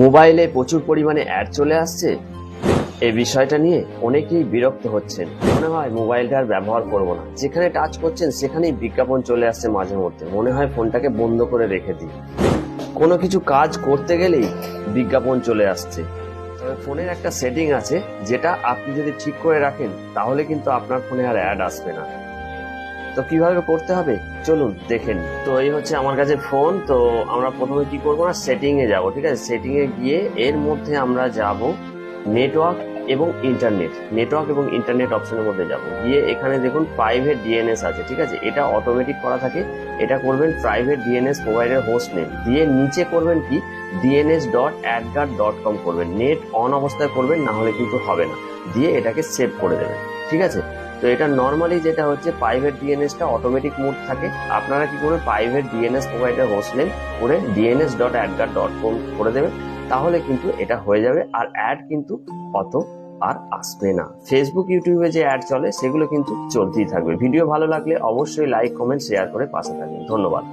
মোবাইলে প্রচুর পরিমাণে অ্যাড চলে আসছে, এই বিষয়টা নিয়ে অনেকেই বিরক্ত হচ্ছেন। মনে হয় মোবাইলটা আর ব্যবহার করব না, যেখানে টাচ করছেন সেখানেই বিজ্ঞাপন চলে আসছে মাঝে মধ্যে, মনে হয় ফোনটাকে বন্ধ করে রেখে দিই। কোনো কিছু কাজ করতে গেলেই বিজ্ঞাপন চলে আসছে। তবে ফোনের একটা সেটিং আছে, যেটা আপনি যদি ঠিক করে রাখেন তাহলে কিন্তু আপনার ফোনে আর অ্যাড আসবে না। তো কিভাবে করতে হবে চলুন দেখে নিই। তো এই হচ্ছে আমার কাছে ফোন। তো আমরা প্রথমে কি করবো না, সেটিং এ যাব। ঠিক আছে, সেটিং এ গিয়ে এর মধ্যে আমরা যাব নেটওয়ার্ক এবং ইন্টারনেট অপশনের মধ্যে যাব। গিয়ে এখানে দেখুন প্রাইভেট ডিএনএস আছে। ঠিক আছে, এটা অটোমেটিক করা থাকে। এটা করবেন private DNS provider host name দিয়ে নিচে করবেন কি dns.adguard.com করবেন। নেট অন অবস্থায় করবেন, না হলে কিন্তু হবে না। দিয়ে এটাকে সেভ করে দেবেন। ঠিক আছে, তো এটা নর্মালি যেটা হচ্ছে প্রাইভেট ডিএনএসটা অটোমেটিক মোড থাকে। আপনারা কি করবেন, private DNS provider host name করে dns.adguard.com করে দেবেন। তাহলে কিন্তু এটা হয়ে যাবে, আর অ্যাড কিন্তু অত আর আসবে না। ফেসবুক ইউটিউবে যে অ্যাড চলে সেগুলো কিন্তু চলতেই থাকবে। ভিডিও ভালো লাগলে অবশ্যই লাইক কমেন্ট শেয়ার করে পাশে থাকবেন। ধন্যবাদ।